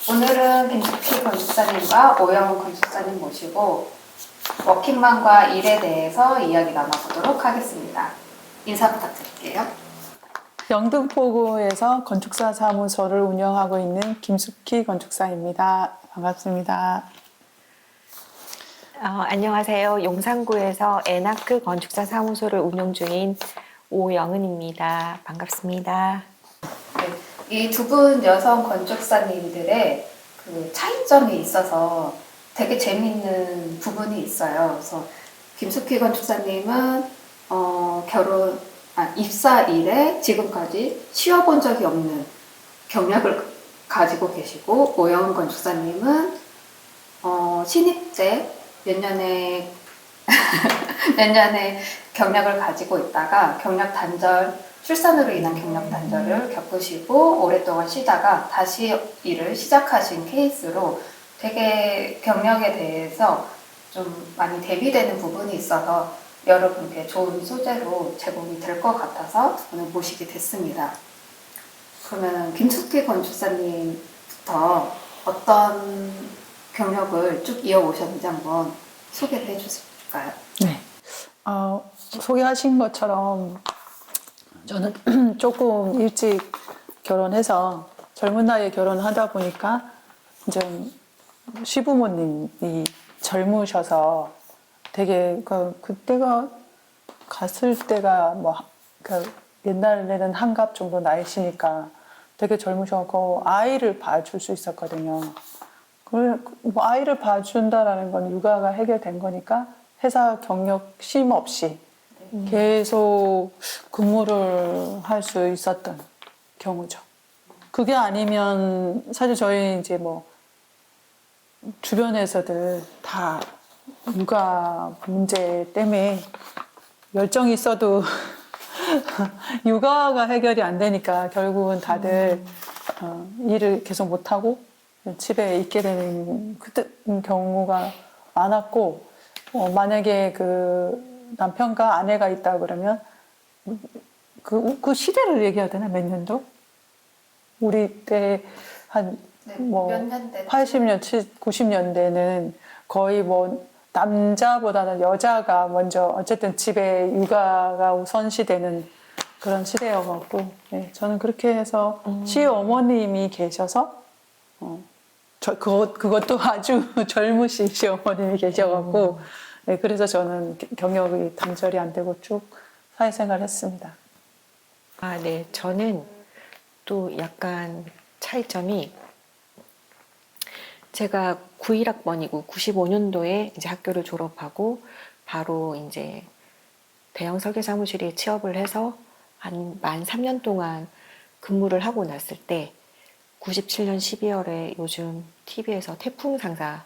오늘은 김숙희 건축사님과 오영훈 건축사님 모시고 워킹맘과 일에 대해서 이야기 나눠보도록 하겠습니다. 인사 부탁드릴게요. 영등포구에서 건축사 사무소를 운영하고 있는 김숙희 건축사입니다. 반갑습니다. 안녕하세요. 용산구에서 에나크 건축사 사무소를 운영 중인 오영은입니다. 반갑습니다. 이 두 분 여성 건축사님들의 그 차이점이 있어서 되게 재미있는 부분이 있어요. 그래서 김숙희 건축사님은 입사 이래 지금까지 쉬어본 적이 없는 경력을 가지고 계시고, 오영훈 건축사님은 신입제 몇 년의 경력을 가지고 있다가 경력 단절, 출산으로 인한 경력 단절을 겪으시고 오랫동안 쉬다가 다시 일을 시작하신 케이스로 되게 경력에 대해서 좀 많이 대비되는 부분이 있어서 여러분께 좋은 소재로 제공이 될 것 같아서 오늘 모시게 됐습니다. 그러면 김숙희 건축사님부터 어떤 경력을 쭉 이어오셨는지 한번 소개를 해주실까요? 네. 소개하신 것처럼 저는 조금 일찍 결혼해서 젊은 나이에 결혼하다 보니까 이제 시부모님이 젊으셔서 되게 그때가 갔을 때가 옛날에는 한갑 정도 나이시니까 되게 젊으셔서 아이를 봐줄 수 있었거든요. 아이를 봐준다라는 건 육아가 해결된 거니까 회사 경력 쉼 없이 계속 근무를 할 수 있었던 경우죠. 그게 아니면 사실 저희 이제 주변에서들 다 육아 문제 때문에 열정이 있어도 육아가 해결이 안 되니까 결국은 다들 일을 계속 못하고 집에 있게 되는 경우가 많았고, 만약에 그 남편과 아내가 있다 그러면 그 시대를 얘기해야 되나? 몇 년도? 우리 때 한 몇 년대? 80년, 90년대는 거의 남자보다는 여자가 먼저 어쨌든 집에 육아가 우선시되는 그런 시대여갖고, 네, 저는 그렇게 해서 시어머님이 계셔서 그것도 아주 젊으신 시어머님이 계셔갖고, 네, 그래서 저는 경력이 단절이 안 되고 쭉 사회생활을 했습니다. 네. 저는 또 약간 차이점이, 제가 91학번이고 95년도에 이제 학교를 졸업하고 바로 이제 대형 설계 사무실에 취업을 해서 만 3년 동안 근무를 하고 났을 때 97년 12월에 요즘 TV에서 태풍 상사의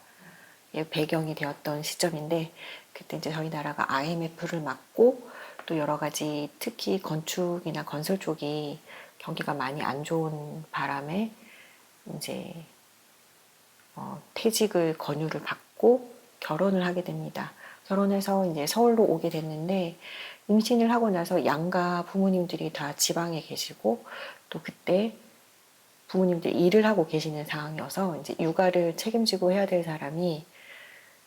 배경이 되었던 시점인데, 그때 이제 저희 나라가 IMF를 맞고 또 여러 가지 특히 건축이나 건설 쪽이 경기가 많이 안 좋은 바람에 이제 퇴직을 권유를 받고 결혼을 하게 됩니다. 결혼해서 이제 서울로 오게 됐는데, 임신을 하고 나서 양가 부모님들이 다 지방에 계시고 또 그때 부모님들이 일을 하고 계시는 상황이어서 이제 육아를 책임지고 해야 될 사람이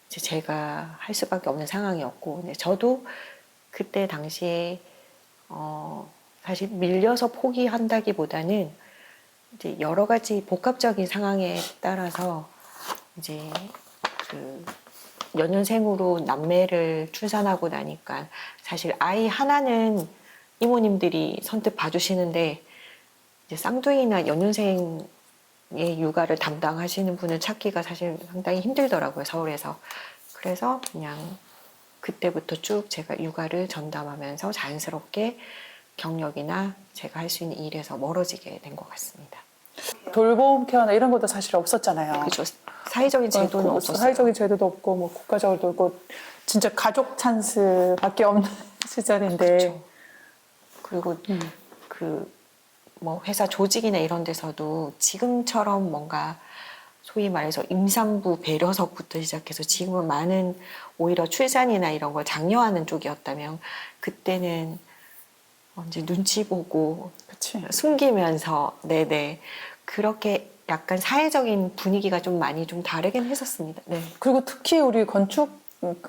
이제 제가 할 수밖에 없는 상황이었고, 근데 저도 그때 당시에 사실 밀려서 포기한다기보다는 이제 여러 가지 복합적인 상황에 따라서 이제 그 연년생으로 남매를 출산하고 나니까 사실 아이 하나는 이모님들이 선뜻 봐주시는데 이제 쌍둥이나 연년생의 육아를 담당하시는 분을 찾기가 사실 상당히 힘들더라고요, 서울에서. 그래서 그냥 그때부터 쭉 제가 육아를 전담하면서 자연스럽게 경력이나 제가 할 수 있는 일에서 멀어지게 된 것 같습니다. 돌봄 케어나 이런 것도 사실 없었잖아요. 그죠. 사회적인 제도는 없었어요. 사회적인 제도도 없고 국가적으로도 없고 진짜 가족 찬스밖에 없는 시절인데. 그렇죠. 그리고 회사 조직이나 이런 데서도 지금처럼 뭔가 소위 말해서 임산부 배려석부터 시작해서 지금은 많은 오히려 출산이나 이런 걸 장려하는 쪽이었다면, 그때는 이제 눈치 보고 그치. 숨기면서 네네 그렇게 약간 사회적인 분위기가 좀 많이 좀 다르긴 했었습니다. 네. 그리고 특히 우리 건축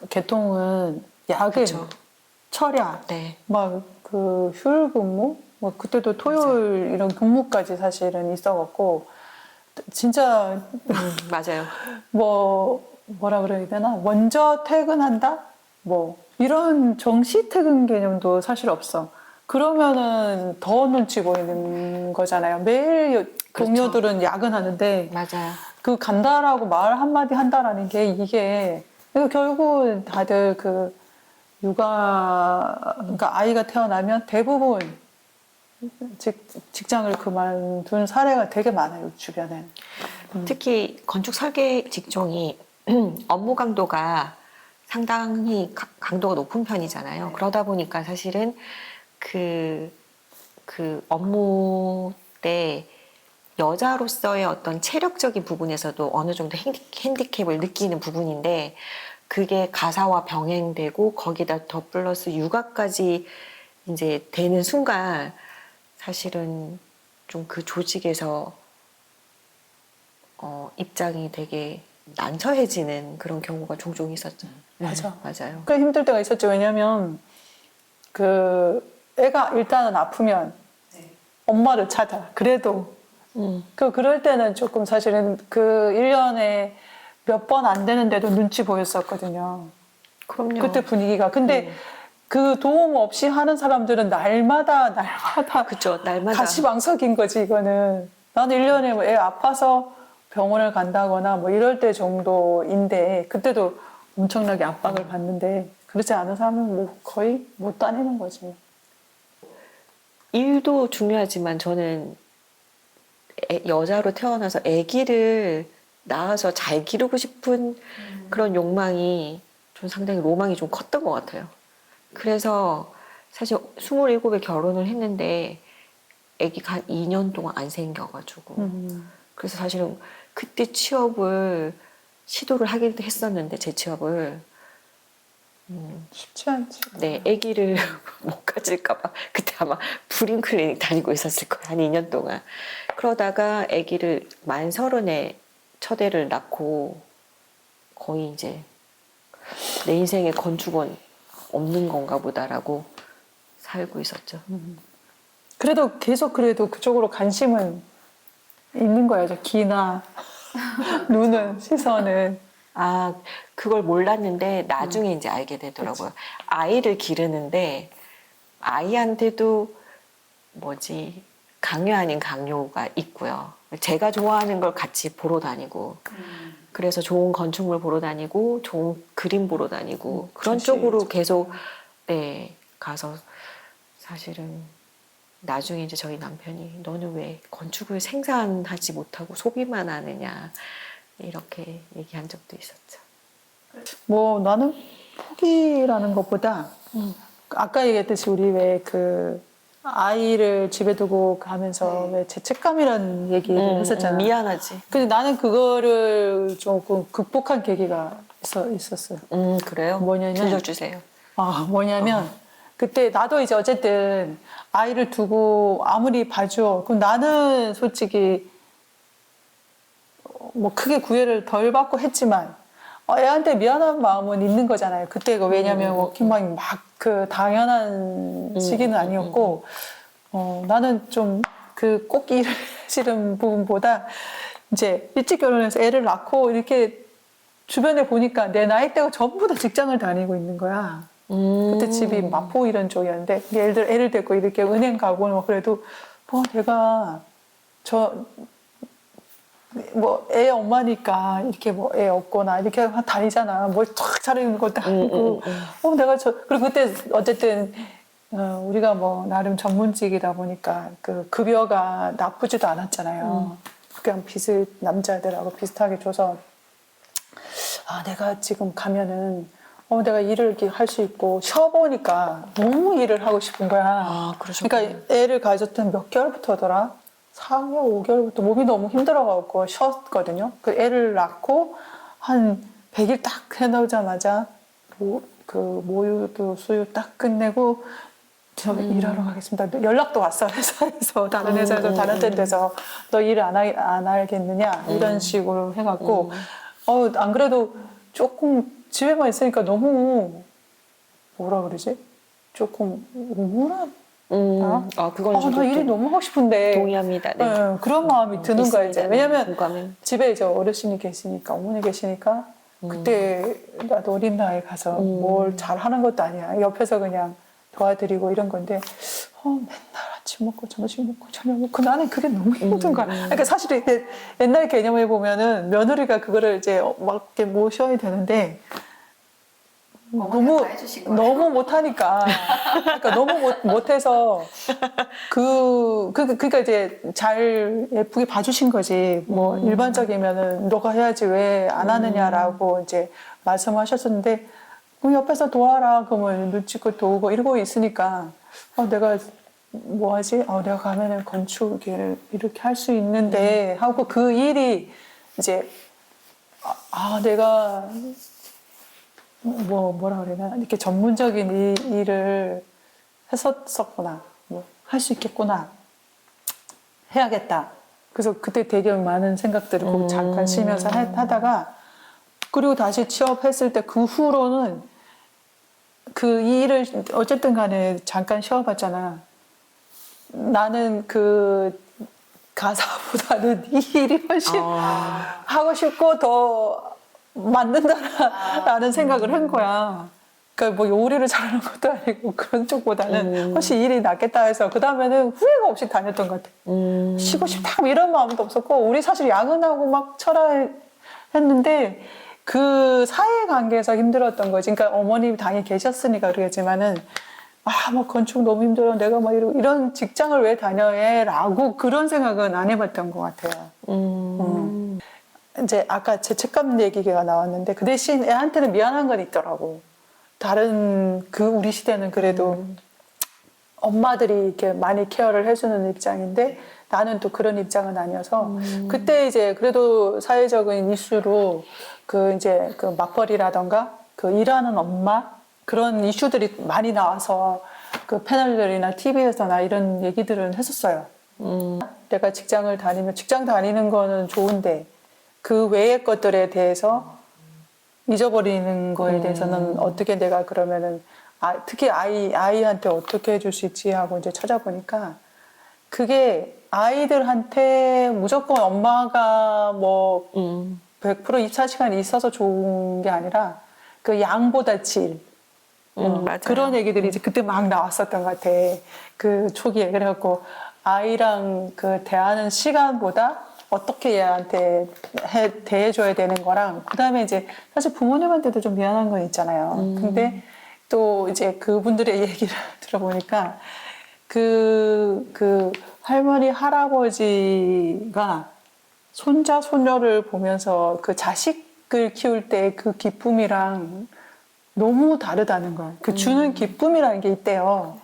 계통은 야근, 그렇죠. 철야, 네. 막 그 휴일 근무, 뭐 그때도 토요일 이런 근무까지 사실은 있어갖고 진짜 맞아요. 뭐라 그래야 되나 먼저 퇴근한다 뭐 이런 정시 퇴근 개념도 사실 없어. 그러면은 더 눈치 보이는 거잖아요. 매일 동료들은 야근하는데 맞아요. 그 간다라고 말 한마디 한다라는 게 이게 그러니까 결국 다들 그 그러니까 아이가 태어나면 대부분 직장을 그만둔 사례가 되게 많아요 주변에. 특히 건축 설계 직종이 업무 강도가 상당히 강도가 높은 편이잖아요. 그러다 보니까 사실은 그 업무 때 여자로서의 어떤 체력적인 부분에서도 어느 정도 핸디캡을 느끼는 부분인데 그게 가사와 병행되고 거기다 더 플러스 육아까지 이제 되는 순간 사실은 좀 그 조직에서 입장이 되게 난처해지는 그런 경우가 종종 있었죠. 맞아. 맞아요. 꽤 힘들 때가 있었죠. 왜냐면 그 애가 일단은 아프면 엄마를 찾아. 그래도 그럴 때는 조금 사실은 그 1년에 몇 번 안 되는데도 눈치 보였었거든요. 그럼요. 그때 분위기가. 근데 그 도움 없이 하는 사람들은 날마다 그쵸. 날마다. 가시방석인 거지, 이거는. 나는 1년에 뭐 애 아파서 병원을 간다거나 뭐 이럴 때 정도인데, 그때도 엄청나게 압박을 받는데, 그렇지 않은 사람은 뭐 거의 못 다니는 거지. 일도 중요하지만 저는 여자로 태어나서 아기를 낳아서 잘 기르고 싶은 그런 욕망이 좀 상당히 로망이 좀 컸던 것 같아요. 그래서 사실 27에 결혼을 했는데 아기가 한 2년 동안 안 생겨가지고 그래서 사실은 그때 취업을 시도를 하긴 했었는데 제 취업을 쉽지 않지. 네, 아기를 못 가질까봐 그때 아마 불임 클리닉 다니고 있었을 거예요. 한 2년 동안. 그러다가 아기를 만 30에 첫 애를 낳고 거의 이제 내 인생에 건축은 없는 건가 보다라고 살고 있었죠. 그래도 계속 그래도 그쪽으로 관심은 있는 거예요. 저 귀나 눈은, 시선은. 아, 그걸 몰랐는데 나중에 이제 알게 되더라고요. 아이를 기르는데 아이한테도 뭐지 강요 아닌 강요가 있고요. 제가 좋아하는 걸 같이 보러 다니고 그래서 좋은 건축물 보러 다니고 좋은 그림 보러 다니고 그런 쪽으로 계속 네 가서 사실은 나중에 이제 저희 남편이 너는 왜 건축을 생산하지 못하고 소비만 하느냐 이렇게 얘기한 적도 있었죠. 뭐 나는 포기라는 것보다 아까 얘기했듯이 우리 왜 그 아이를 집에 두고 가면서 왜 죄책감이라는 얘기를 했었잖아. 미안하지. 근데 나는 그거를 조금 극복한 계기가 있었어요. 그래요? 뭐냐면 들려주세요. 뭐냐면 그때 나도 이제 어쨌든 아이를 두고 아무리 봐줘. 그럼 나는 솔직히 뭐 크게 구애를 덜 받고 했지만 애한테 미안한 마음은 있는 거잖아요. 그때가 왜냐면 워킹맘이 막 그 당연한 시기는 아니었고 나는 좀 그 꼭 일을 싫은 부분보다 이제 일찍 결혼해서 애를 낳고 이렇게 주변에 보니까 내 나이대가 전부 다 직장을 다니고 있는 거야. 그때 집이 마포 이런 쪽이었는데 애를 데리고 이렇게 은행 가고 뭐 그래도 뭐 내가 뭐 애 엄마니까 이렇게 뭐 애 없거나 이렇게 다니잖아. 뭘 쫙 차리는 것도 아니고. 내가 그리고 그때 어쨌든 우리가 뭐 나름 전문직이다 보니까 그 급여가 나쁘지도 않았잖아요. 그냥 남자들하고 비슷하게 줘서 내가 지금 가면은 내가 일을 이렇게 할 수 있고 쉬어보니까 너무 일을 하고 싶은 거야. 그러셨구나. 그러니까 애를 가졌던 몇 개월부터더라? 4개월, 5개월부터 몸이 너무 힘들어가지고 쉬었거든요. 그 애를 낳고 한 100일 딱 해놓자마자 그 모유도 수유 딱 끝내고 저 일하러 가겠습니다. 연락도 왔어 회사에서 다른 회사에서 다른 데서 너 일 안 하겠느냐 이런 식으로 해갖고 안 그래도 조금 집에만 있으니까 너무 뭐라 그러지? 조금 우울한 그건 나 저도 일이 좀 너무 하고 싶은데 동의합니다. 네. 네, 그런 마음이 드는 거야 이제. 있습니다. 네, 왜냐면 공감은. 집에 이제 어르신이 계시니까 어머니 계시니까 그때 나도 어린 나이에 가서 뭘 잘하는 것도 아니야. 옆에서 그냥 도와드리고 이런 건데 맨날 아침 먹고 점심 먹고 저녁 먹고 나는 그게 너무 힘든 거야. 그러니까 사실 이게 옛날 개념에 보면은 며느리가 그거를 이제 막 이렇게 모셔야 되는데 어머니가 다 해주신 거예요? 너무 못하니까 그러니까 너무 못해서 그러니까 이제 잘 예쁘게 봐주신 거지 뭐 일반적이면은 너가 해야지 왜 안 하느냐라고 이제 말씀하셨었는데 그럼 옆에서 도와라 그러면 눈치껏 도우고 이러고 있으니까 내가 뭐 하지? 내가 가면은 건축 이렇게 할 수 있는데 하고 그 일이 이제 내가 뭐라 그래나 이렇게 전문적인 일을 했었구나 할 수 있겠구나 해야겠다 그래서 그때 되게 많은 생각들을 꼭 잠깐 쉬면서 하다가 그리고 다시 취업했을 때 그 후로는 그 일을 어쨌든 간에 잠깐 쉬어봤잖아. 나는 그 가사보다는 이 일이 훨씬 하고 싶고 더 맞는다라는 생각을 한 거야. 그러니까 뭐 요리를 잘하는 것도 아니고 그런 쪽보다는 훨씬 일이 낫겠다 해서 그 다음에는 후회가 없이 다녔던 것 같아. 쉬고 싶다 뭐 이런 마음도 없었고 우리 사실 야근하고 막 했는데 그 사회 관계에서 힘들었던 거지. 그러니까 어머님이 당연히 계셨으니까 그러겠지만은 뭐 건축 너무 힘들어. 내가 막 이런 직장을 왜 다녀해? 라고 그런 생각은 안 해봤던 것 같아요. 이제 아까 죄책감 얘기가 나왔는데 그 대신 애한테는 미안한 건 있더라고. 다른 우리 시대는 그래도 엄마들이 이렇게 많이 케어를 해주는 입장인데 나는 또 그런 입장은 아니어서 그때 이제 그래도 사회적인 이슈로 이제 그 맞벌이라던가 그 일하는 엄마 그런 이슈들이 많이 나와서 그 패널들이나 TV에서나 이런 얘기들은 했었어요. 내가 직장 다니는 거는 좋은데 그 외의 것들에 대해서 잊어버리는 거에 대해서는 어떻게 내가 그러면은 특히 아이한테 어떻게 해줄 수 있지 하고 이제 찾아보니까 그게 아이들한테 무조건 엄마가 뭐 100% 24시간 있어서 좋은 게 아니라 그 양보다 질 맞아요. 그런 얘기들이 이제 그때 막 나왔었던 것 같아. 그 초기에. 그래갖고 아이랑 그 대하는 시간보다 어떻게 얘한테 대해줘야 되는 거랑 그다음에 이제 사실 부모님한테도 좀 미안한 건 있잖아요. 근데 또 이제 그분들의 얘기를 들어보니까 그 할머니 할아버지가 손자 손녀를 보면서 그 자식을 키울 때 그 기쁨이랑 너무 다르다는 거야. 그 주는 기쁨이라는 게 있대요.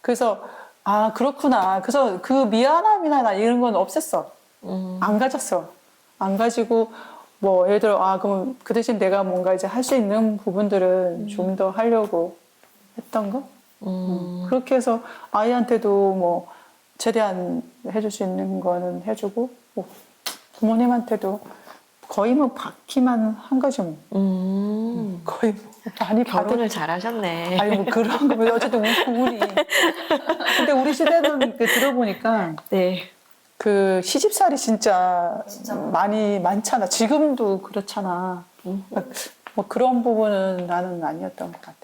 그래서 그렇구나. 그래서 그 미안함이나 나 이런 건 없앴어. 안 가졌어. 안 가지고 뭐 예를 들어 그럼 그 대신 내가 뭔가 이제 할 수 있는 부분들은 좀 더 하려고 했던 거. 그렇게 해서 아이한테도 뭐 최대한 해줄 수 있는 거는 해주고 뭐 부모님한테도 거의 뭐 받기만 한 거지 뭐. 거의 뭐 많이 결혼을 잘하셨네. 아니 뭐 그런 거 어쨌든 우리 근데 우리 시대는 들어보니까 네. 그 시집살이 진짜 많잖아. 지금도 그렇잖아. 뭐 그런 부분은 나는 아니었던 것 같아.